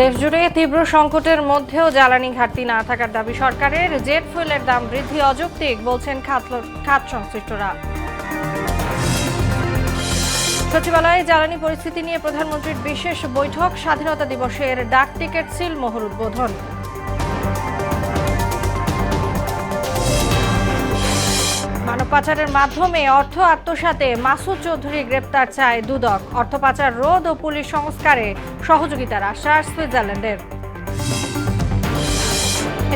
দেশজুড়ে তীব্র সংকটের মধ্যেও জ্বালানি ঘাটতি না থাকার দাবি সরকারের। জেট ফুয়েলের দাম বৃদ্ধি অযৌক্তিক বলছেন খাত সংশ্লিষ্টরা। সচিবালয়ে জ্বালানি পরিস্থিতি নিয়ে প্রধানমন্ত্রীর বিশেষ বৈঠক, স্বাধীনতা দিবসের ডাক টিকিট সিল মোহর উদ্বোধন। মানব পাচারের মাধ্যমে অর্থ আত্মসাতে মাসুদ চৌধুরী গ্রেপ্তার চায় দুদক। অর্থ পাচার রোধ ও পুলিশ সংস্কারে সহযোগিতার আশ্বাস সুইজারল্যান্ডের।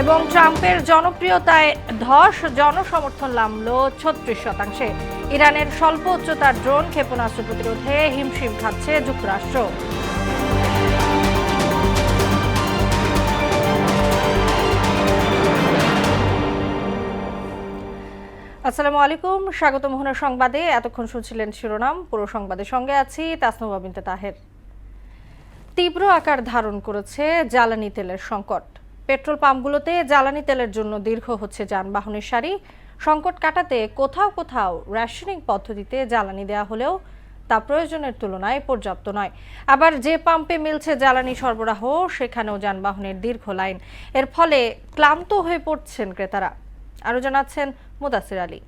এবং ট্রাম্পের জনপ্রিয়তায় ধস, জনসমর্থন নামল 36%। ইরানের স্বল্প উচ্চতার ড্রোন ক্ষেপণাস্ত্র প্রতিরোধে হিমশিম খাচ্ছে যুক্তরাষ্ট্র। আসসালামু আলাইকুম, স্বাগত মোহনার সংবাদে। এতক্ষণ শুনছিলেন শিরোনাম, পুরো সংবাদের সঙ্গে আছি তাসনুবা বিনতে তাহের। তীব্র আকার ধারণ করেছে জ্বালানি তেলের সংকট। পেট্রোল পাম্পগুলোতে জ্বালানি তেলের জন্য দীর্ঘ হচ্ছে যানবাহনের সারি। সংকট কাটাতে কোথাও কোথাও রেশনিং পদ্ধতিতে জ্বালানি দেওয়া হলেও তা প্রয়োজনের তুলনায় পর্যাপ্ত নয়। আবার যে পাম্পে মিলছে জ্বালানি সরবরাহ, সেখানেও যানবাহনের দীর্ঘ লাইন। এর ফলে ক্লান্ত হয়ে পড়ছেন ক্রেতারা। আরও জানাচ্ছেন মুদাসির আলী।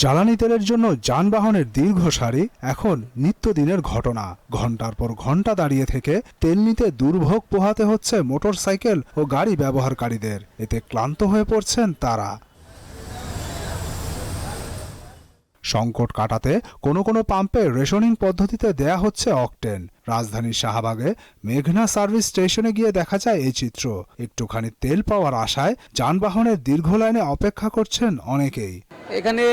জ্বালানি তেলের জন্য যানবাহনের দীর্ঘ সারি এখন নিত্যদিনের ঘটনা। ঘন্টার পর ঘন্টা দাঁড়িয়ে থেকে তেল নিতে দুর্ভোগ পোহাতে হচ্ছে মোটরসাইকেল ও গাড়ি ব্যবহারকারীদের। এতে ক্লান্ত হয়ে পড়ছেন তারা। সংকট কাটাতে কোনো কোনো পাম্পে রেশনিং পদ্ধতিতে দেয়া হচ্ছে অকটেন। রাজধানীর শাহবাগে মেঘনা সার্ভিস স্টেশনে গিয়ে দেখা যায় এই চিত্র। একটুখানি তেল পাওয়ার আশায় যানবাহনের দীর্ঘ লাইনে অপেক্ষা করছেন অনেকেই। এখানে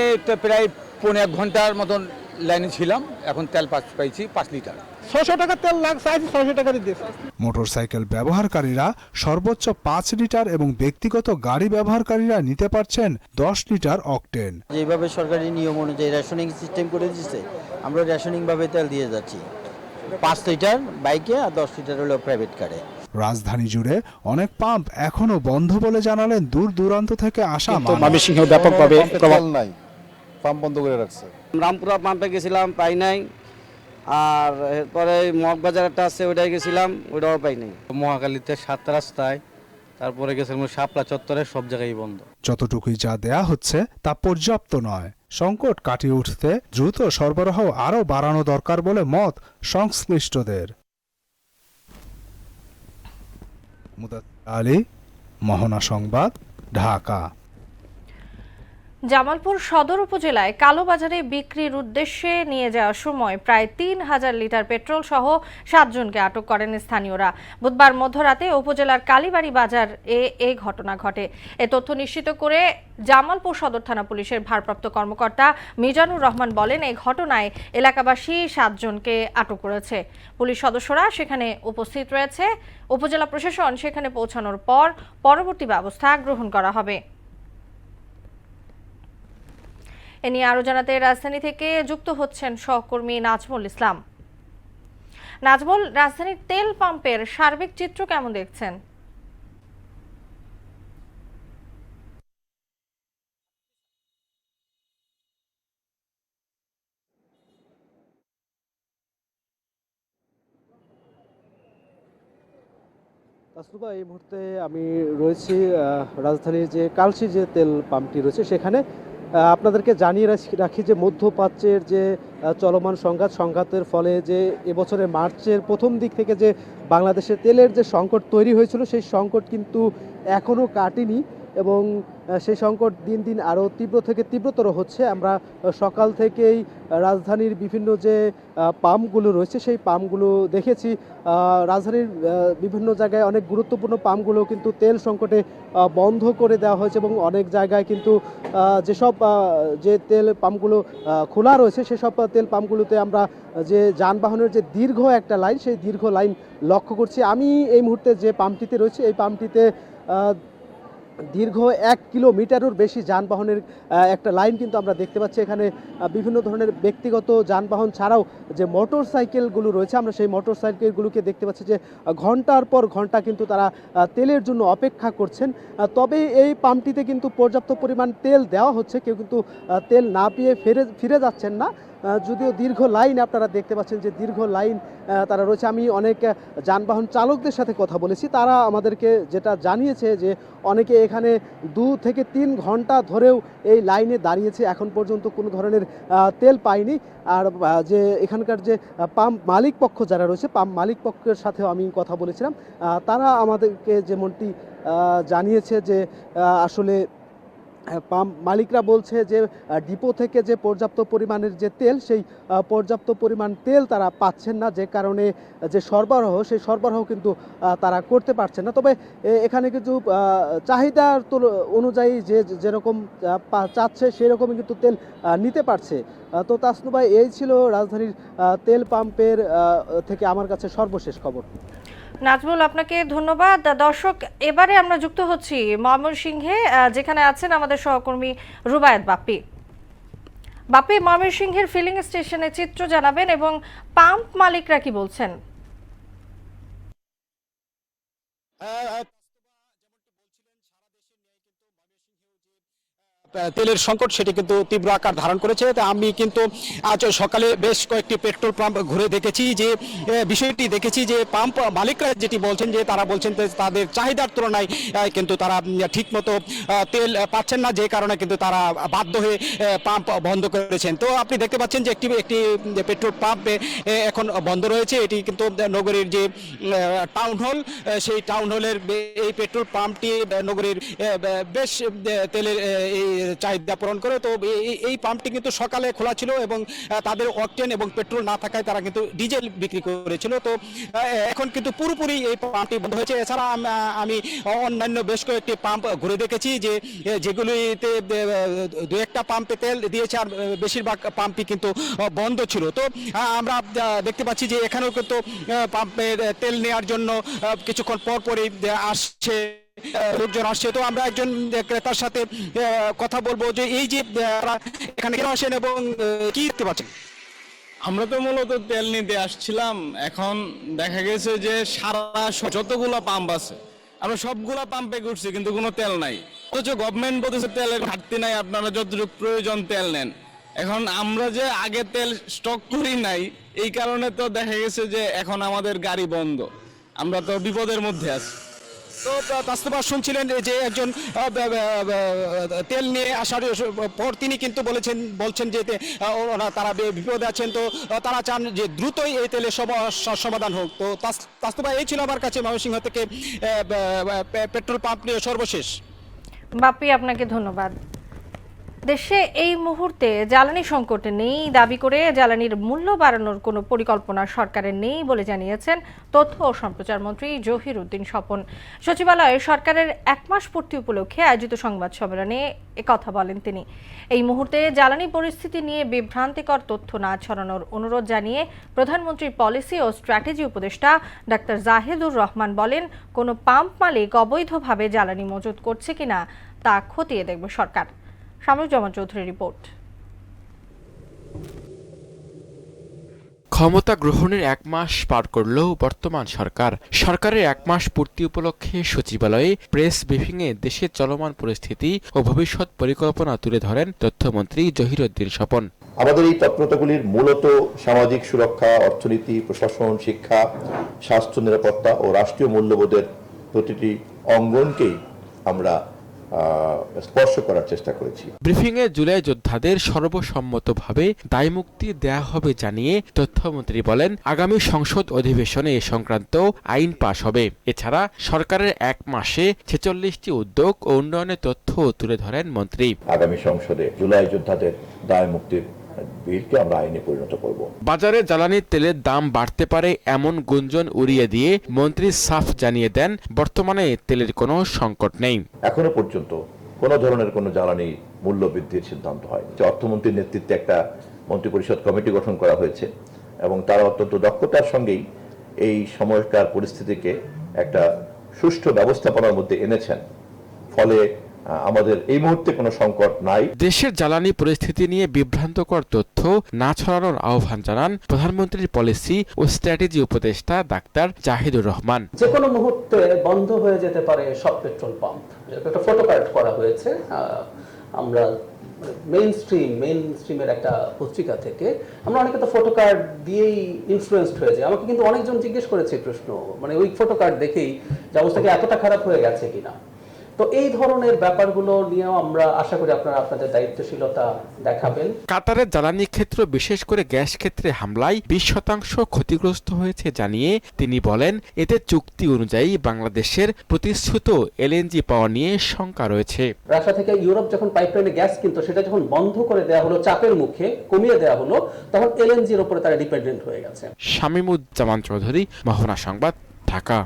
প্রায় 1.5 ঘন্টার মতন লাইনে ছিলাম, এখন তেল পাইছি 5 লিটার। 600 টাকা তেল লাগছে, 600 টাকা দিয়েছে। মোটরসাইকেল ব্যবহারকারীরা সর্বোচ্চ 5 লিটার এবং ব্যক্তিগত গাড়ি ব্যবহারকারীরা নিতে পারছেন 10 লিটার অকটেন। যেভাবে সরকারি নিয়ম অনুযায়ী রেশনিং সিস্টেম করে দিয়েছে, আমরা রেশনিং ভাবে তেল দিয়ে যাচ্ছি। 5 লিটার বাইকে আর 10 লিটার হলো প্রাইভেট কারে। রাজধানী জুড়ে অনেক পাম্প এখনো বন্ধ বলে জানালেন দূর দূরান্ত থেকে আসা মানুষ। ব্যাপকভাবে প্রভাব নাই, পাম্প বন্ধ করে রাখছে। রামপুরা পাম্পে গেছিলাম, পাই নাই। আর এরপরে মগবাজার একটা আছে, ওইটাই গেছিলাম, ওইটাও পাই নাই। মহাখালীতে 7 রাস্তায়, তারপরে গেছিলাম শাপলা চত্বরে, সব জায়গায় বন্ধ। যতটুকুই যা দেয়া হচ্ছে তা পর্যাপ্ত নয়। সংকট কাটিয়ে উঠতে দ্রুত সরবরাহ আরও বাড়ানো দরকার বলে মত সংশ্লিষ্টদের। মুদাসির আলী, মোহনা সংবাদ, ঢাকা। জামালপুর সদর উপজেলায় কালোবাজারে বিক্রির উদ্দেশ্যে নিয়ে যাওয়ার সময় প্রায় 3000 লিটার পেট্রোল সহ 7 জনকে আটক করেন স্থানীয়রা। বুধবার মধ্যরাতে উপজেলার কালীবাড়ি বাজার এই ঘটনা ঘটে। এ তথ্য নিশ্চিত করে জামালপুর সদর থানা পুলিশের ভারপ্রাপ্ত কর্মকর্তা মিজানুর রহমান বলেন, এই ঘটনায় এলাকাবাসী 7 জনকে আটক করেছে। পুলিশ সদস্যরা সেখানে উপস্থিত রয়েছে। উপজেলা প্রশাসন সেখানে পৌঁছানোর পর পরবর্তী ব্যবস্থা গ্রহণ করা হবে। এ নিয়ে আরো জানাতে রাজধানী থেকে যুক্ত হচ্ছেন সহকর্মী নাজমুল ইসলাম। নাজমুল, রাজধানীর তেল পাম্পের সার্বিক চিত্র কেমন দেখছেন? তাসনুবা, এই মুহূর্তে আমি রয়েছি রাজধানীর যে কালশি যে তেল পাম্পটি রয়েছে সেখানে। আপনাদেরকে জানিয়ে রাখি যে মধ্যপ্রাচ্যের যে চলমান সংঘাতের ফলে যে এবছরের মার্চের প্রথম দিক থেকে যে বাংলাদেশে তেলের যে সংকট তৈরি হয়েছিল, সেই সংকট কিন্তু এখনও কাটেনি এবং সেই সংকট দিন দিন আরও তীব্র থেকে তীব্রতর হচ্ছে। আমরা সকাল থেকেই রাজধানীর বিভিন্ন যে পাম্পগুলো রয়েছে সেই পাম্পগুলো দেখেছি। রাজধানীর বিভিন্ন জায়গায় অনেক গুরুত্বপূর্ণ পাম্পগুলো কিন্তু তেল সংকটে বন্ধ করে দেওয়া হয়েছে এবং অনেক জায়গায় কিন্তু যেসব যে তেল পাম্পগুলো খোলা রয়েছে সেসব তেল পাম্পগুলোতে আমরা যে যানবাহনের যে দীর্ঘ একটা লাইন, সেই দীর্ঘ লাইন লক্ষ্য করছি। আমি এই মুহূর্তে যে পাম্পটিতে রয়েছে এই পাম্পটিতে দীর্ঘ 1 কিলোমিটারের বেশি যানবাহনের একটা লাইন কিন্তু আমরা দেখতে পাচ্ছি। এখানে বিভিন্ন ধরনের ব্যক্তিগত যানবাহন ছাড়াও যে মোটর সাইকেলগুলো রয়েছে, আমরা সেই মোটর সাইকেলগুলোকে দেখতে পাচ্ছি যে ঘন্টার পর ঘন্টা কিন্তু তারা তেলের জন্য অপেক্ষা করছেন। তবে এই পাম্পটিতে কিন্তু পর্যাপ্ত পরিমাণ তেল দেওয়া হচ্ছে, কেউ কিন্তু তেল না পেয়ে ফিরে যাচ্ছেন না। যদিও দীর্ঘ লাইন আপনারা দেখতে পাচ্ছেন যে দীর্ঘ লাইন তারা রয়েছে। আমি অনেক যানবাহন চালকদের সাথে কথা বলেছি, তারা আমাদেরকে যেটা জানিয়েছে যে অনেকে এখানে 2 থেকে 3 ঘন্টা ধরেও এই লাইনে দাঁড়িয়েছে, এখন পর্যন্ত কোনো ধরনের তেল পায়নি। আর যে এখানকার যে পাম্প মালিক পক্ষ যারা রয়েছে, পাম্প মালিক পক্ষের সাথেও আমি কথা বলেছিলাম, তারা আমাদেরকে যেমনটি জানিয়েছে যে আসলে পাম্প মালিকরা বলছে যে ডিপো থেকে যে পর্যাপ্ত পরিমাণের যে তেল, সেই পর্যাপ্ত পরিমাণ তেল তারা পাচ্ছেন না, যে কারণে যে সরবরাহ, সেই সরবরাহ কিন্তু তারা করতে পারছেন না। তবে এখানে কিন্তু চাহিদার অনুযায়ী যে যেরকম চাচ্ছে সেরকমই কিন্তু তেল নিতে পারছে। তো তাসনু ভাই, এই ছিল রাজধানীর তেল পাম্পের থেকে আমার কাছে সর্বশেষ খবর। নাজমুল, আপনাকে ধন্যবাদ। দর্শক, এবারে আমরা যুক্ত হচ্ছি ময়মনসিংহে, যেখানে আছেন আমাদের সহকর্মী রুবায়েত বাপ্পি। বাপ্পি, ময়মনসিংহের ফিলিং স্টেশনে চিত্র জানাবেন এবং পাম্প মালিকরা কি বলছেন। তেলের সংকট সেটি কিন্তু তীব্র আকার ধারণ করেছে। তা আমি কিন্তু আজ সকালে বেশ কয়েকটি পেট্রোল পাম্প ঘুরে দেখেছি, যে বিষয়টি দেখেছি যে পাম্প মালিকরা যেটি বলছেন যে তারা বলছেন যে তাদের চাহিদার তুলনায় কিন্তু তারা ঠিকমতো তেল পাচ্ছেন না, যে কারণে কিন্তু তারা বাধ্য হয়ে পাম্প বন্ধ করেছেন। তো আপনি দেখতে পাচ্ছেন যে একটি পেট্রোল পাম্প এখন বন্ধ রয়েছে। এটি কিন্তু নগরীর যে টাউন হল, সেই টাউন হলের এই পেট্রোল পাম্পটি নগরীর বেশ তেলের এই চাহিদা পূরণ করে। তো এই পাম্পটি কিন্তু সকালে খোলা ছিল এবং তাদের অকটেন এবং পেট্রোল না থাকায় তারা কিন্তু ডিজেল বিক্রি করেছিল। তো এখন কিন্তু পুরোপুরি এই পাম্পটি বন্ধ হয়েছে। এছাড়া আমি অন্যান্য বেশ কয়েকটি পাম্প ঘুরে দেখেছি, যে যেগুলিতে 2-1টা পাম্পে তেল দিয়েছে, আর বেশিরভাগ পাম্পই কিন্তু বন্ধ ছিল। তো আমরা দেখতে পাচ্ছি যে এখানেও কিন্তু পাম্পের তেল নেওয়ার জন্য কিছুক্ষণ পরপরই আসছে লোকজন আসছে। তো আমরা একজন ক্রেতার সাথে কথা বলবো যে এই যে এখানে কেন আসেন এবং কি দেখতে পাচ্ছেন। আমরা তো মূলত তেল নিতে আসছিলাম। এখন দেখা গেছে যে সারা যতগুলো পাম্প আছে আমরা সবগুলা পাম্পে ঘুরছি, কিন্তু কোনো তেল নাই। অথচ গভর্নমেন্ট বলতেছে তেলের ঘাটতি নাই, আপনারা যতটুকু প্রয়োজন তেল নেন। এখন আমরা যে আগে তেল স্টক করি নাই, এই কারণে তো দেখা গেছে যে এখন আমাদের গাড়ি বন্ধ, আমরা তো বিপদের মধ্যে আছি। তো তাস্তফা শুনছিলেন যে একজন তেল নিয়ে আসার পর তিনি কিন্তু বলছেন যে তারা বিপদে আছেন। তো তারা চান যে দ্রুতই এই তেলের সমাধান হোক। তো তাস্তফা, এই ছিল আমার কাছে ময়মনসিংহ থেকে পেট্রোল পাম্প নিয়ে সর্বশেষ। বাপ্পি, আপনাকে ধন্যবাদ। দেশে এই মুহূর্তে জ্বালানি সংকট নেই দাবি করে জ্বালানির মূল্য বাড়ানোর কোনো পরিকল্পনা সরকারের নেই বলে জানিয়েছেন তথ্য ও সম্প্রচার মন্ত্রী জহির উদ্দিন স্বপন। সচিবালয়ে সরকারের 1 মাস পূর্তি উপলক্ষে আয়োজিত সংবাদ সম্মেলনে একথা বলেন তিনি। এই মুহূর্তে জ্বালানি পরিস্থিতি নিয়ে বিভ্রান্তিকর তথ্য না ছড়ানোর অনুরোধ জানিয়ে প্রধানমন্ত্রীর পলিসি ও স্ট্র্যাটেজি উপদেষ্টা ডাক্তার জাহিদুর রহমান বলেন, কোনো পাম্প মালিক অবৈধভাবে জ্বালানি মজুত করছে কিনা তা খতিয়ে দেখবে সরকার। শামসুজ্জামান চৌধুরীর রিপোর্ট। ক্ষমতা গ্রহণের 1 মাস পার করল বর্তমান সরকার। সরকারের 1 মাস পূর্তি উপলক্ষে সচিবালয়ে প্রেস ব্রিফিংয়ে দেশের চলমান পরিস্থিতি ও ভবিষ্যৎ পরিকল্পনা তুলে ধরেন তথ্যমন্ত্রী জহির উদ্দিন স্বপন। আমাদের এই তৎপরতাগুলির মূলত সামাজিক সুরক্ষা, অর্থনীতি, প্রশাসন, শিক্ষা, স্বাস্থ্য, নিরাপত্তা ও রাষ্ট্রীয় মূল্যবোধের প্রতিটি অঙ্গনকেই আমরা স্পর্শ করার চেষ্টা করেছি। ব্রিফিংয়ে জুলাই যোদ্ধাদের সর্বসম্মতভাবে দায়মুক্তি দেয়া হবে জানিয়ে তথ্যমন্ত্রী বলেন, আগামী সংসদ অধিবেশনে এ সংক্রান্ত আইন পাশ হবে। এছাড়া সরকারের 1 মাসে 46টি উদ্যোগ ও উন্নয়নের তথ্য তুলে ধরেন মন্ত্রী। আগামী সংসদে জুলাই যোদ্ধাদের দায়মুক্তির বিলকে আমরা আইনে পরিণত করব। বাজারে জ্বালানি তেলের দাম বাড়তে পারে এমন গুঞ্জন উড়িয়ে দিয়ে মন্ত্রী সাফ জানিয়ে দেন, বর্তমানে তেলের কোনো সংকট নেই। এখনো পর্যন্ত কোনো ধরনের কোনো জ্বালানি মূল্য বৃদ্ধির সিদ্ধান্ত হয়নি। অর্থমন্ত্রীর নেতৃত্বে একটা মন্ত্রিপরিষদ কমিটি গঠন করা হয়েছে এবং তারা অত্যন্ত দক্ষতার সঙ্গেই এই সময়কার পরিস্থিতিকে একটা সুষ্ঠু ব্যবস্থাপনার মধ্যে এনেছেন। ফলে আমাদের এই মুহূর্তে কোনো সংকট নাই। দেশের জ্বালানি পরিস্থিতি নিয়ে বিভ্রান্তকর তথ্য না ছড়ানোর আহ্বান জানান প্রধানমন্ত্রীর পলিসি ও স্ট্র্যাটেজি উপদেষ্টা ডাক্তার জাহিদুর রহমান। যে কোনো মুহূর্তে বন্ধ হয়ে যেতে পারে সব পেট্রোল পাম্প। একটা ফটো কার্ড করা হয়েছে, আমরা মেইন স্ট্রিমের একটা পত্রিকা থেকে আমরা অনেকে তো ফটো কার্ড দিয়েই ইনফ্লুয়েসড হয়ে যায়। আমাকে কিন্তু অনেকজন জিজ্ঞেস করেছে প্রশ্ন, মানে ওই ফটো কার্ড দেখেই যে অবস্থা কি এতটা খারাপ হয়ে গেছে কিনা। তো এই ধরনের ব্যাপারগুলো নিয়েও আমরা আশা করি আপনারা আপনাদের দায়িত্বশীলতা দেখাবেন। কাতারের জ্বালানি ক্ষেত্র বিশেষ করে গ্যাস ক্ষেত্রে হামলায় 20% ক্ষতিগ্রস্ত হয়েছে জানিয়ে তিনি বলেন, এতে চুক্তি অনুযায়ী বাংলাদেশের প্রতিশ্রুত এলএনজি পাওয়া নিয়ে শঙ্কা রয়েছে। রাশিয়া থেকে ইউরোপ যখন পাইপলাইনে গ্যাস কিনতো, সেটা যখন বন্ধ করে দেওয়া হলো, চাপের মুখে কমিয়ে দেওয়া হলো, তখন এলএনজির উপরে তারা ডিপেন্ডেন্ট হয়ে গেছে। শামীমুজ্জামান চৌধুরী, মোহনা সংবাদ, ঢাকা।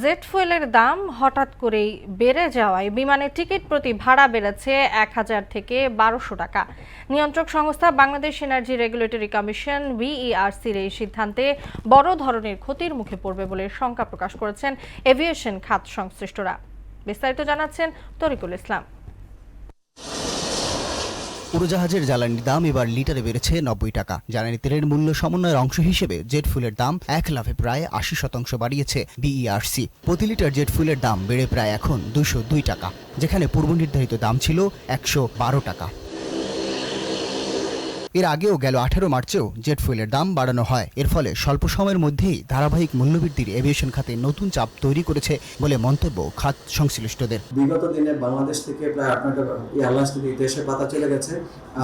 জেট ফুয়েলের দাম হঠাৎ করেই বেড়ে যাওয়ায় বিমানের টিকিট প্রতি ভাড়া বেড়েছে 1000 থেকে 1200 টাকা। নিয়ন্ত্রক সংস্থা বাংলাদেশ এনার্জি রেগুলেটরি কমিশন বিইআরসির এই সিদ্ধান্তে বড় ধরনের ক্ষতির মুখে পড়বে বলে শঙ্কা প্রকাশ করেছেন এভিয়েশন খাত সংশ্লিষ্টরা। বিস্তারিত জানাচ্ছেন তরিকুল ইসলাম। উড়োজাহাজের জ্বালানির দাম এবার লিটারে বেড়েছে 90 টাকা। জ্বালানি তেলের মূল্য সমন্বয়ের অংশ হিসেবে জেট ফুয়েলের দাম 1 লাফে প্রায় 80% বাড়িয়েছে বিইআরসি। প্রতি লিটার জেট ফুয়েলের দাম বেড়ে প্রায় এখন 202 টাকা, যেখানে পূর্ব নির্ধারিত দাম ছিল 112 টাকা। এর আগেও গেল 18 মার্চেও জেট ফুয়েলের দাম বাড়ানো হয়। এর ফলে স্বল্প সময়ের মধ্যেই ধারাবাহিক মূল্যবৃদ্ধির এভিয়েশন খাতে নতুন চাপ তৈরি করেছে বলে মন্তব্য খাত সংশ্লিষ্টদের। বিগত দিনে বাংলাদেশ থেকে প্রায় 8টা এয়ারলাইন্স থেকে দেশের পাতা চলে গেছে।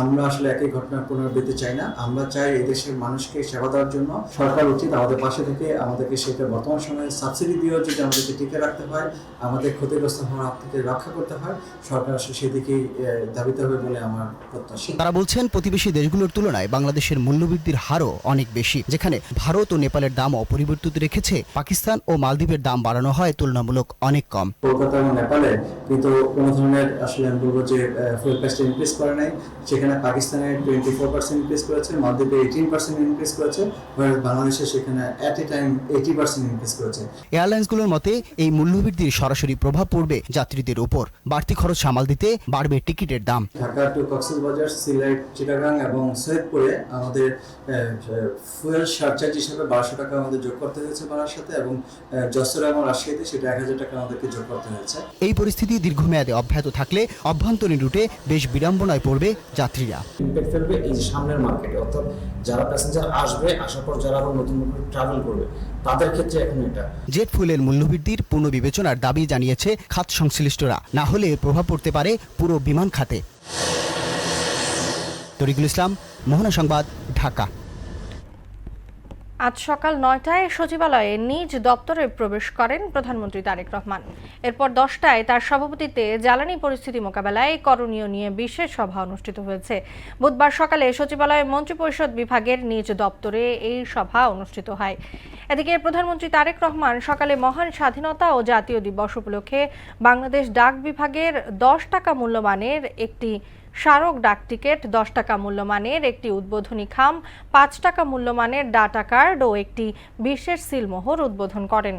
আমরা আসলে একই ঘটনার পুনরাবৃত্তি চাই না। আমরা চাই এই দেশের মানুষকে সেবা দেওয়ার জন্য সরকার উচিত আমাদের পাশে থেকে আমাদেরকে সেটা বর্তমান সময়ে সাবসিডি দিয়েও যদি আমাদেরকে টিকে রাখতে হয়, আমাদের ক্ষতিগ্রস্ত হওয়ার হাত থেকে রক্ষা করতে হয়, সরকার আসলে সেদিকেই দাবিতে হবে বলে আমার প্রত্যাশা। তারা বলছেন, প্রতিবেশী দেশগুলোর তুলনায় বাংলাদেশের মূল্যবৃদ্ধির হারও অনেক বেশি, যেখানে ভারত ও নেপালের দাম অপরিবর্তিত রেখেছে পাকিস্তান ও মালদ্বীপের দাম বাড়ানো হয় তুলনামূলক অনেক কম। কলকাতা এবং নেপালে কিন্তু কোনো ধরনের আসলে আমি বলবো যে ফুয়েল প্রাইসটা ইনক্রিজ করে নাই। সেখানে পাকিস্তানে 24% ইনক্রিজ করেছে, মালদ্বীপে 18% ইনক্রিজ করেছে, বাংলাদেশে সেখানে এট এ টাইম 80% ইনক্রিজ করেছে। এয়ারলাইন্সগুলোর মতে এই মূল্যবৃদ্ধির সরাসরি প্রভাব পড়বে যাত্রীদের উপর। বাড়তি খরচ সামাল দিতে বাড়বে টিকিটের দাম। ঢাকা টু কক্সবাজার, সিলেট, চিটাগাং এবং সৈয়দপুরে আমাদের ফুয়েল সারচার্জ হিসেবে 1200 টাকা আমাদের যোগ করতে হয়েছে ভাড়ার সাথে, এবং যশোর এবং রাজশাহীতে সেটা 1000 টাকা আমাদেরকে যোগ করতে হয়েছে। এই পরিস্থিতি দীর্ঘমেয়াদে অব্যাহত থাকলে অভ্যন্তরীণ রুটে বেশ বিড়ম্বনায় পড়বে যাত্রীরা। ইম্প্যাক্ট ফেলবে এই যে সামনের মার্কেটে, অর্থাৎ যারা প্যাসেঞ্জার আসবে, আসার পর যারা আবার নতুন ট্রাভেল করবে, তাদের ক্ষেত্রে এখন এটা। জেট ফুয়েলের মূল্যবৃদ্ধির পুনর্বিবেচনার দাবি জানিয়েছে খাত সংশ্লিষ্টরা, না হলে এর প্রভাব পড়তে পারে পুরো বিমান খাতে। তরিকুল ইসলাম, মোহনা সংবাদ, ঢাকা। আজ সকাল 9টায় সচিবালয়ে নিজ দপ্তরে প্রবেশ করেন প্রধানমন্ত্রী তারেক রহমান। এরপর 10টায় তার সভাপতিত্বে জ্বালানি পরিস্থিতি মোকাবেলায় করণীয় নিয়ে বিশেষ সভা অনুষ্ঠিত হয়েছে। বুধবার সকালে সচিবালয়ে মন্ত্রিপরিষদ বিভাগের নিজ দপ্তরে এই সভা অনুষ্ঠিত হয়। এদিকে প্রধানমন্ত্রী তারেক রহমান সকালে মহান স্বাধীনতা ও জাতীয় দিবস উপলক্ষে বাংলাদেশ ডাক বিভাগের 10 টাকা মূল্যমানের একটি স্মারক ডাক টিকিট, 10 টাকা মূল্যমানের একটি উদ্বোধনী খাম, 5 টাকা মূল্যমানের ডাটা কার্ড ও একটি বিশেষ সিলমোহর উদ্বোধন করেন।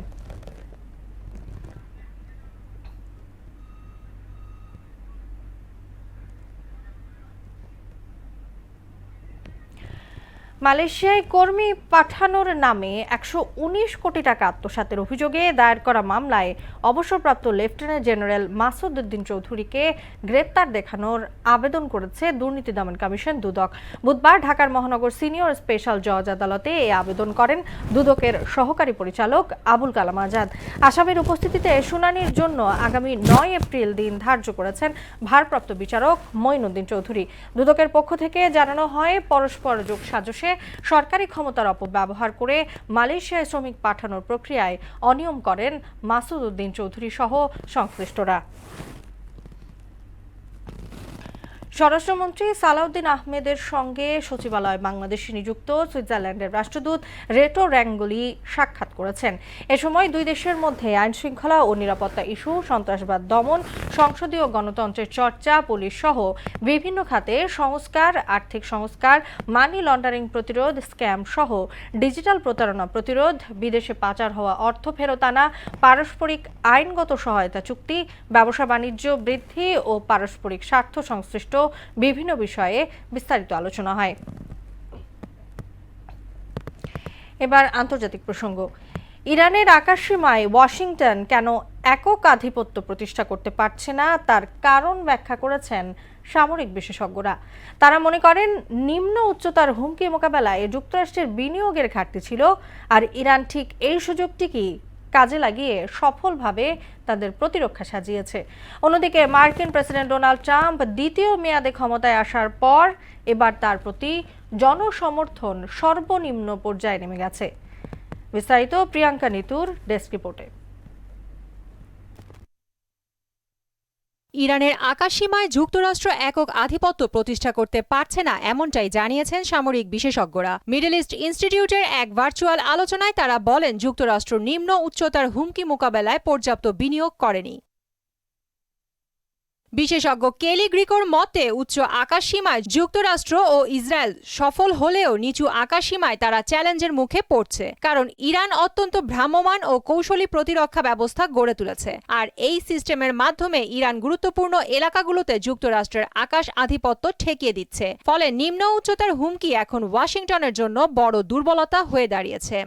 মালয়েশিয়ায় কর্মী পাঠানোর নামে 119 কোটি টাকা আত্মসাতের অভিযোগে দায়ের করা মামলায় অবসরপ্রাপ্ত লেফটেন্যান্ট জেনারেল মাসুদ উদ্দিন চৌধুরীকে গ্রেপ্তার দেখানোর আবেদন করেছে দুর্নীতি দমন কমিশন দুদক। বুধবার ঢাকার মহানগর সিনিয়র স্পেশাল জজ আদালতে এই আবেদন করেন দুদকের সহকারী পরিচালক আবুল কালাম আজাদ। আসামির উপস্থিতিতে শুনানির জন্য আগামী 9 এপ্রিল দিন ধার্য করেছেন ভারপ্রাপ্ত বিচারক মঈনুদ্দিন চৌধুরী। দুদকের পক্ষ থেকে জানানো হয়, পরস্পর যোগসাজশে সরকারি ক্ষমতার অপব্যবহার করে মালয়েশিয়ায় শ্রমিক পাঠানোর প্রক্রিয়ায় অনিয়ম করেন মাসুদ উদ্দিন চৌধুরী সহ সংশ্লিষ্টরা। স্বরাষ্ট্রমন্ত্রী সালাউদ্দিন আহমেদের সঙ্গে সচিবালয় বাংলাদেশে নিযুক্ত সুইজারল্যান্ডের রাষ্ট্রদূত রেটো র্যাঙ্গলি সাক্ষাৎ করেছেন। এ সময় দুই দেশের মধ্যে আইনশৃঙ্খলা ও নিরাপত্তা ইস্যু, সন্ত্রাসবাদ দমন, সংসদীয় গণতন্ত্রের চর্চা, পুলিশ সহ বিভিন্ন খাতে সংস্কার, আর্থিক সংস্কার, মানি লন্ডারিং প্রতিরোধ, স্ক্যাম সহ ডিজিটাল প্রতারণা প্রতিরোধ, বিদেশে পাচার হওয়া অর্থ ফেরত আনা, পারস্পরিক আইনগত সহায়তা চুক্তি, ব্যবসা বাণিজ্য বৃদ্ধি ও পারস্পরিক স্বার্থ সংশ্লিষ্ট বিভিন্ন বিষয়ে বিস্তারিত আলোচনা হয়। এবার আন্তর্জাতিক প্রসঙ্গ। ইরানের আকাশসীমায় ওয়াশিংটন কেন একক আধিপত্য প্রতিষ্ঠা করতে পারছে না তার কারণ ব্যাখ্যা করেছেন সামরিক বিশেষজ্ঞরা। তারা মনে করেন নিম্ন উচ্চতার হুমকি মোকাবেলায় যুক্তরাষ্ট্রের বিনিয়োগের ঘাটতি ছিল, আর ইরান ঠিক এই সুযোগটিকেই কাজে লাগিয়ে সফলভাবে তাদের প্রতিরক্ষা সাজিয়েছে। অন্যদিকে মার্কিন প্রেসিডেন্ট ডোনাল্ড ট্রাম্প দ্বিতীয় মেয়াদে ক্ষমতায় আসার পর এবার তার প্রতি জনসমর্থন সর্বনিম্ন পর্যায়ে নেমে গেছে। বিস্তারিত প্রিয়াঙ্কা নিতুর ডেস্ক রিপোর্টে। ইরানের আকাশসীমায় যুক্তরাষ্ট্র একক আধিপত্য প্রতিষ্ঠা করতে পারছে না, এমনটাই জানিয়েছেন সামরিক বিশেষজ্ঞরা। মিডল ইস্ট ইনস্টিটিউটের এক ভার্চুয়াল আলোচনায় তারা বলেন, যুক্তরাষ্ট্র নিম্ন উচ্চতার হুমকি মোকাবেলায় পর্যাপ্ত বিনিয়োগ করেনি। বিশেষজ্ঞ কেলি গ্রিকোর মতে, উচ্চ আকাশসীমায় যুক্তরাষ্ট্র ও ইসরায়েল সফল হলেও নিচু আকাশসীমায় তারা চ্যালেঞ্জের মুখে পড়ছে, কারণ ইরান অত্যন্ত ভ্রাম্যমাণ ও কৌশলী প্রতিরক্ষা ব্যবস্থা গড়ে তুলেছে। আর এই সিস্টেমের মাধ্যমে ইরান গুরুত্বপূর্ণ এলাকাগুলোতে যুক্তরাষ্ট্রের আকাশ আধিপত্য ঠেকিয়ে দিচ্ছে। ফলে নিম্ন উচ্চতার হুমকি এখন ওয়াশিংটনের জন্য বড় দুর্বলতা হয়ে দাঁড়িয়েছে।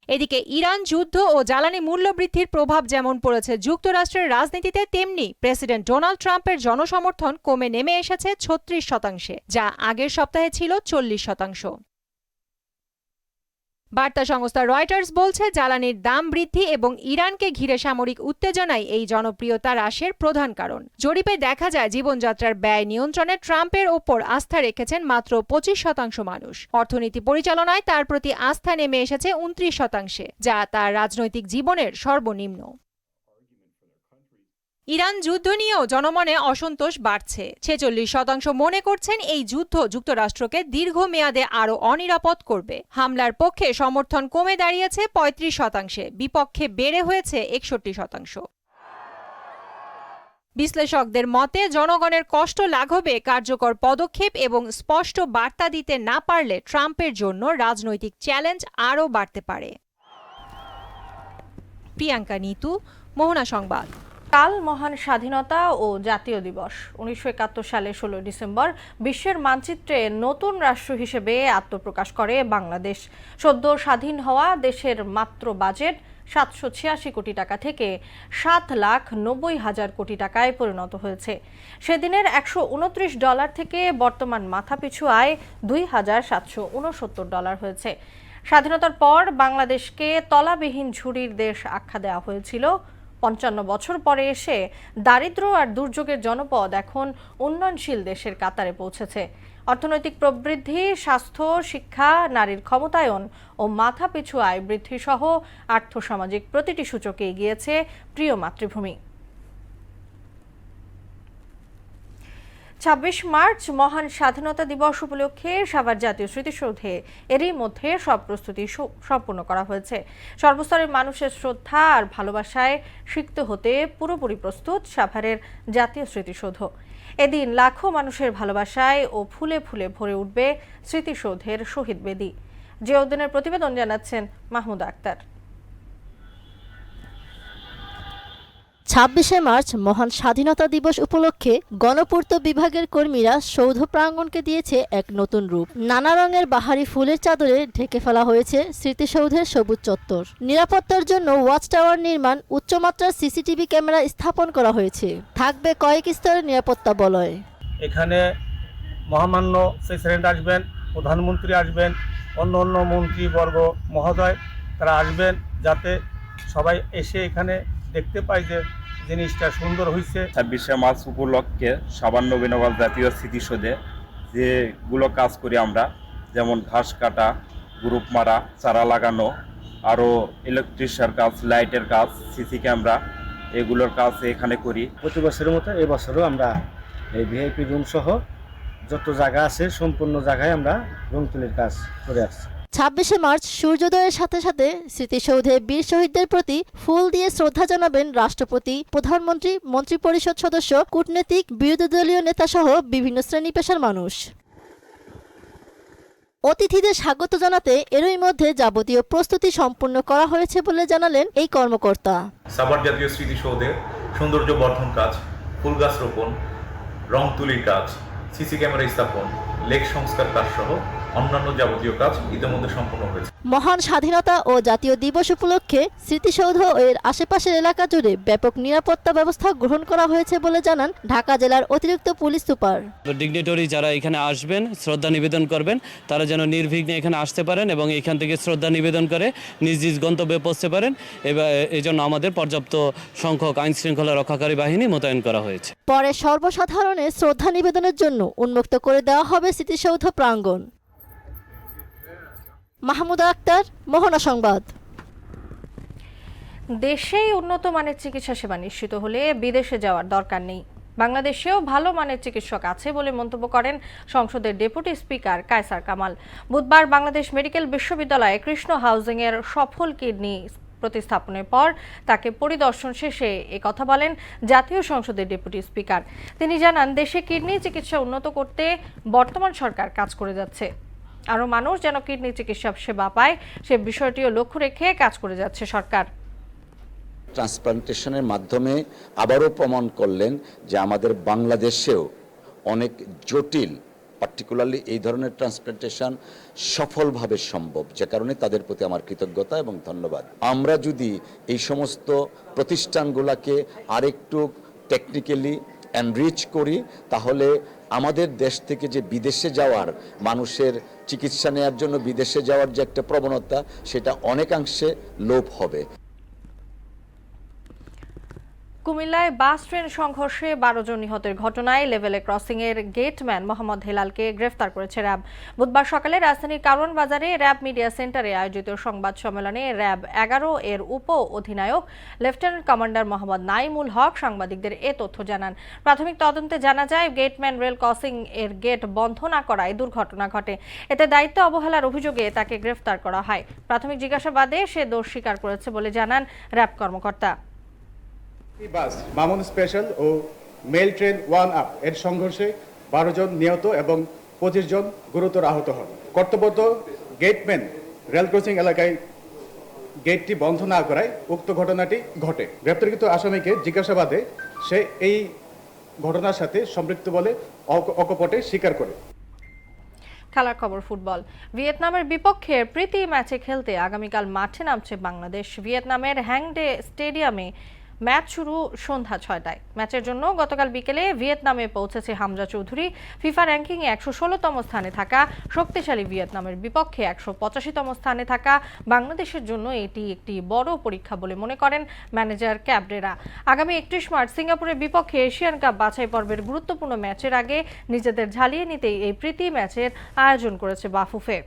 এদিকে ইরান যুদ্ধ ও জ্বালানি মূল্য বৃদ্ধির প্রভাব যেমন পড়েছে যুক্তরাষ্ট্রের রাজনীতিতে, তেমনি প্রেসিডেন্ট ডোনাল্ড ট্রাম্পের জনসমর্থন কমে নেমে এসেছে 36%, যা আগের সপ্তাহে ছিল 40%। বার্তা সংস্থা রয়টার্স বলছে, জ্বালানির দাম বৃদ্ধি এবং ইরানকে ঘিরে সামরিক উত্তেজনাই এই জনপ্রিয়তা হ্রাসের প্রধান কারণ। জরিপে দেখা যায়, জীবনযাত্রার ব্যয় নিয়ন্ত্রণে ট্রাম্পের ওপর আস্থা রেখেছেন মাত্র 25% মানুষ। অর্থনীতি পরিচালনায় তার প্রতি আস্থা নেমে এসেছে 29%, যা তার রাজনৈতিক জীবনের সর্বনিম্ন। ইরান যুদ্ধ নিয়েও জনমনে অসন্তোষ বাড়ছে। 46% মনে করছেন এই যুদ্ধ যুক্তরাষ্ট্রকে দীর্ঘমেয়াদে আরও অনিরাপদ করবে। হামলার পক্ষে সমর্থন কমে দাঁড়িয়েছে 35%, বিপক্ষে বেড়ে হয়েছে 61%। বিশ্লেষকদের মতে, জনগণের কষ্ট লাঘবে কার্যকর পদক্ষেপ এবং স্পষ্ট বার্তা দিতে না পারলে ট্রাম্পের জন্য রাজনৈতিক চ্যালেঞ্জ আরও বাড়তে পারে। প্রিয়াঙ্কা নিতু, মোহনা সংবাদ। কাল মহান স্বাধীনতা ও জাতীয় দিবস। 1971 সালে 16 ডিসেম্বর বিশ্বের মানচিত্রে নতুন রাষ্ট্র হিসেবে আত্মপ্রকাশ করে বাংলাদেশ। সদ্য স্বাধীন হওয়া দেশের মাত্র বাজেট 786 কোটি টাকা থেকে 7,90,000 কোটি টাকায় পরিণত হয়েছে। সেদিনের $129 থেকে বর্তমান মাথাপিছু আয় $2,769 হয়েছে। স্বাধীনতার পর বাংলাদেশকে তলাবিহীন ঝুড়ির দেশ আখ্যা দেওয়া হয়েছিল। 55 বছর পরে এসে দারিদ্র্য আর দুর্যোগের জনপদ এখন উন্নয়নশীল দেশের কাতারে পৌঁছেছে। অর্থনৈতিক প্রবৃদ্ধি, স্বাস্থ্য, শিক্ষা, নারীর ক্ষমতায়ন ও মাথাপিছু আয় বৃদ্ধি সহ আর্থসামাজিক প্রতিটি সূচকে এগিয়েছে প্রিয় মাতৃভূমি। 26 মার্চ মহান স্বাধীনতা দিবস উপলক্ষে সাভার জাতীয় স্মৃতিসৌধে এরই মধ্যে সব প্রস্তুতি সম্পূর্ণ করা হয়েছে। সর্বস্তরের মানুষের শ্রদ্ধা আর ভালোবাসায় সিক্ত হতে পুরোপুরি প্রস্তুত সাভারের জাতীয় স্মৃতিসৌধ। এদিন লাখো মানুষের ভালোবাসায় ও ফুলে ফুলে ভরে উঠবে স্মৃতিসৌধের শহীদ বেদি। জিয়াউদ্দিনের প্রতিবেদন জানাচ্ছেন মাহমুদা আক্তার। 26শে মার্চ মহান স্বাধীনতা দিবস উপলক্ষে গণপূর্ত বিভাগের কর্মীরা সৌধ প্রাঙ্গণকে দিয়েছে এক নতুন রূপ। নানা রঙের বাহারি ফুলের চাদরে ঢেকে ফেলা হয়েছে স্মৃতিসৌধের সবুজ চত্বর। নিরাপত্তার জন্য ওয়াচ টাওয়ার নির্মাণ, উচ্চমাত্রার সিসিটিভি ক্যামেরা স্থাপন করা হয়েছে। থাকবে কয়েক স্তরের নিরাপত্তা বলয়। এখানে মহামান্য প্রেসিডেন্ট আসবেন, প্রধানমন্ত্রী আসবেন, অন্য মন্ত্রীবর্গ মহোদয় তারা আসবেন, যাতে সবাই এসে এখানে দেখতে পাই যে জিনিসটা সুন্দর হয়েছে। 26শে মার্চ উপলক্ষে সাভার নবীনগর জাতীয় স্মৃতিসৌধে যেগুলো কাজ করি আমরা, যেমন ঘাস কাটা, গ্রুপ মারা, চারা লাগানো, আরও ইলেকট্রিশিয়ার কাজ, লাইটের কাজ, সিসি ক্যামেরা, এগুলোর কাজ এখানে করি। প্রতি বছরের মতো এবছরও আমরা এই ভিআইপি রুম সহ যত জায়গা আছে সম্পূর্ণ জায়গায় আমরা রং তুলির কাজ করে আসছি। 26শে মার্চ সূর্যোদয়ের সাথে সাথে স্মৃতিসৌধে বীর শহীদদের প্রতি ফুল দিয়ে শ্রদ্ধা জানাবেন রাষ্ট্রপতি, প্রধানমন্ত্রী, মন্ত্রিপরিষদ সদস্য, কূটনীতিক, বিরোধী দলীয় নেতা সহ বিভিন্ন শ্রেণী পেশার মানুষ। অতিথিদের স্বাগত জানাতে এরই মধ্যে যাবতীয় প্রস্তুতি সম্পূর্ণ করা হয়েছে বলে জানালেন এই কর্মকর্তা। সাভার জাতীয় স্মৃতিসৌধের সৌন্দর্য বর্ধন কাজ, ফুল গাছ রোপণ, রং তুলির কাজ, সিসি ক্যামেরা স্থাপন, লেক সংস্কার কাজ সহ অন্যান্য যাবতীয় কাজ ইতিমধ্যে সম্পন্ন হয়েছে। মহান স্বাধীনতা ও জাতীয় দিবস উপলক্ষে স্মৃতিসৌধ ও এর আশেপাশের এলাকা জুড়ে ব্যাপক নিরাপত্তা ব্যবস্থা গ্রহণ করা হয়েছে বলে জানান ঢাকা জেলার অতিরিক্ত পুলিশ সুপার। ডিগনিটরি যারা এখানে আসবেন, শ্রদ্ধা নিবেদন করবেন, তারা যেন নির্বিঘ্নে এখানে আসতে পারেন এবং এখান থেকে শ্রদ্ধা নিবেদন করে নিজ নিজ গন্তব্যে পৌঁছতে পারেন। এই জন্য আমাদের পর্যাপ্ত সংখ্যক আইন শৃঙ্খলা রক্ষাকারী বাহিনী মোতায়েন করা হয়েছে। পরে সর্বসাধারণের শ্রদ্ধা নিবেদনের জন্য উন্মুক্ত করে দেওয়া হবে স্মৃতিসৌধ প্রাঙ্গণ। মাহমুদা আক্তার, মোহনা সংবাদ। দেশেই উন্নত মানের চিকিৎসা সেবা নিশ্চিত হলে বিদেশে যাওয়ার দরকার নেই। বাংলাদেশেও ভালো মানের চিকিৎসক আছে বলে মন্তব্য করেন সংসদের ডেপুটি স্পিকার কায়সার কামাল। বুধবার বাংলাদেশ মেডিকেল বিশ্ববিদ্যালয়ে কৃষ্ণ হাউজিং এর সফল কিডনি প্রতিস্থাপনের পর তাকে পরিদর্শন শেষে কথা বলেন জাতীয় সংসদের ডেপুটি স্পিকার। তিনি জানান, দেশে কিডনি চিকিৎসা উন্নত করতে বর্তমান সরকার কাজ করে যাচ্ছে। আরও মানুষ যেন কিডনি চিকিৎসা সেবা পায় সে বিষয়টিও লক্ষ্য রেখে কাজ করে যাচ্ছে সরকার। ট্রান্সপ্লান্টেশনের মাধ্যমে আবারও প্রমাণ করলেন যে আমাদের বাংলাদেশেও অনেক জটিল, পার্টিকুলারলি এই ধরনের ট্রান্সপ্লান্টেশন সফলভাবে সম্ভব, যে কারণে তাদের প্রতি আমার কৃতজ্ঞতা এবং ধন্যবাদ। আমরা যদি এই সমস্ত প্রতিষ্ঠানগুলোকে আরেকটু টেকনিক্যালি এনরিচ করি, তাহলে আমাদের দেশ থেকে যে বিদেশে যাওয়ার, মানুষের চিকিৎসা নেওয়ার জন্য বিদেশে যাওয়ার যে একটা প্রবণতা, সেটা অনেকাংশে লোপ হবে। কুমিল্লায় বাস ট্রেন সংঘর্ষে 12 জন নিহতের ঘটনায় লেভেলে ক্রসিং এর গেটম্যান মোহাম্মদ হেলালকে গ্রেফতার করেছে র্যাব। বুধবার সকালে রাজধানীর কারওয়ান বাজারে র্যাব মিডিয়া সেন্টারে আয়োজিত সংবাদ সম্মেলনে র্যাব 11 এর উপ অধিনায়ক লেফটেন্যান্ট কমান্ডার মোহাম্মদ নাইমুল হক সাংবাদিকদের এ তথ্য জানান। প্রাথমিক তদন্তে জানা যায়, গেটম্যান রেল ক্রসিং এর গেট বন্ধ না করায় দুর্ঘটনা ঘটে। এতে দায়িত্ব অবহেলার অভিযোগে তাকে গ্রেফতার করা হয়। প্রাথমিক জিজ্ঞাসাবাদে সে দোষ স্বীকার করেছে বলে জানান র্যাব কর্মকর্তা। বাস মামুন স্পেশাল ও মেল ট্রেন 1 আপ এর সংঘর্ষে 12 জন নিহত এবং 25 জন গুরুতর আহত হন। কর্তব্যরত গেটম্যান রেল ক্রসিং এলাকায় গেটটি বন্ধ না করায় উক্ত ঘটনাটি ঘটে। গ্রেপ্তারকৃত আসামিকে জিজ্ঞাসাবাদে সে এই ঘটনার সাথে সম্পৃক্ত বলে অকপটে স্বীকার করে। খেলার খবর ফুটবল। ভিয়েতনামের বিপক্ষে প্রীতি ম্যাচে খেলতে আগামীকাল মাঠে নামছে বাংলাদেশ। ভিয়েতনামের হ্যাংডে স্টেডিয়ামে ম্যাচ শুরু সন্ধ্যা 6টায়। ম্যাচের জন্য গতকাল বিকেলে ভিয়েতনামে পৌঁছেছে হামজা চৌধুরী। ফিফা র্যাঙ্কিংয়ে 116তম স্থানে থাকা শক্তিশালী ভিয়েতনামের বিপক্ষে 185তম স্থানে থাকা বাংলাদেশের জন্য এটি একটি বড় পরীক্ষা বলে মনে করেন ম্যানেজার ক্যাবরেরা। আগামী 31 মার্চ সিঙ্গাপুরের বিপক্ষে এশিয়ান কাপ বাছাই পর্বের গুরুত্বপূর্ণ ম্যাচের আগে নিজেদের ঝালিয়ে নিতেই এই প্রীতি ম্যাচের আয়োজন করেছে বাফুফে।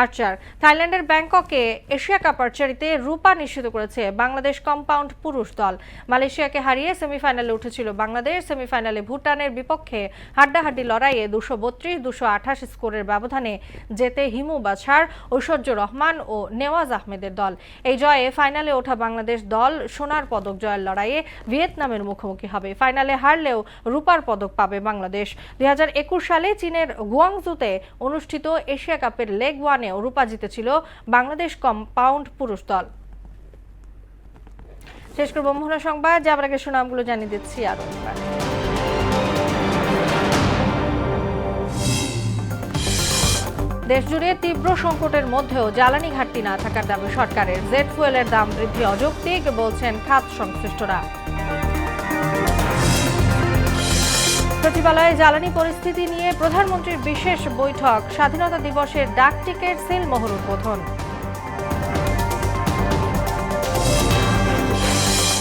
আর্চার। থাইল্যান্ডের ব্যাংককে এশিয়া কাপ আর্চারিতে রূপা নিশ্চিত করেছে বাংলাদেশ কম্পাউন্ড পুরুষ দল। মালয়েশিয়াকে হারিয়ে সেমিফাইনালে উঠেছিল বাংলাদেশ। সেমিফাইনালে ভুটানের বিপক্ষে হাড্ডাহাড্ডি লড়াইয়ে 232-228 স্কোরের ব্যবধানে জেতে হিমু বাছার, ঐশ্বর্য রহমান ও নেওয়াজ আহমেদের দল। এই জয়ে ফাইনালে ওঠা বাংলাদেশ দল সোনার পদক জয়ের লড়াইয়ে ভিয়েতনামের মুখোমুখি হবে। ফাইনালে হারলেও রূপার পদক পাবে বাংলাদেশ। 2021 সালে চীনের গুয়াংজুতে অনুষ্ঠিত এশিয়া কাপের লেগ ওয়ানে রূপা জিতেছিল বাংলাদেশ কম্পাউন্ড পুরুষ দল। শেষ করব মোহনা সংবাদ, যাবার আগে সুনামগুলো জানিয়ে দিচ্ছি আরো একবার। দেশজুড়ে তীব্র সংকটের মধ্যেও জ্বালানি ঘাটতি না থাকার দাবি সরকারের। জেট ফুয়েলের দাম বৃদ্ধি অযৌক্তিক বলছেন খাত সংশ্লিষ্টরা। সচিবালয়ে জ্বালানি পরিস্থিতি নিয়ে প্রধানমন্ত্রীর বিশেষ বৈঠক। স্বাধীনতা দিবসের ডাক টিকিট সিলমোহর উদ্বোধন।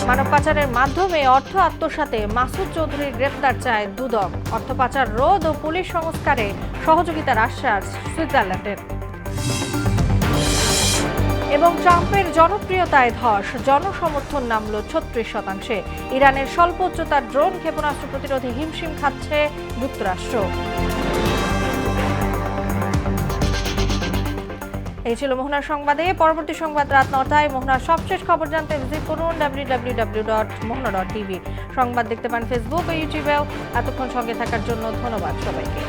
মানব পাচারের মাধ্যমে অর্থ আত্মসাতে মাসুদ চৌধুরীর গ্রেফতার চায় দুদক। অর্থ পাচার রোধ ও পুলিশ সংস্কারে সহযোগিতার আশ্বাস সুইজারল্যান্ডের। এবং ট্রাম্পের জনপ্রিয়তায় ধস, জনসমর্থন নামল 36%। ইরানের স্বল্প উচ্চতার ড্রোন ক্ষেপণাস্ত্র প্রতিরোধে হিমশিম খাচ্ছে যুক্তরাষ্ট্র। এই ছিল মোহনার সংবাদে। পরবর্তী সংবাদ রাত 9টায়। মোহনার সবশেষ খবর জানতে ভিজিট করুন www.mohna.tv। সংবাদ দেখতে পান ফেসবুক ও ইউটিউবেও। এতক্ষণ সঙ্গে থাকার জন্য ধন্যবাদ সবাইকে।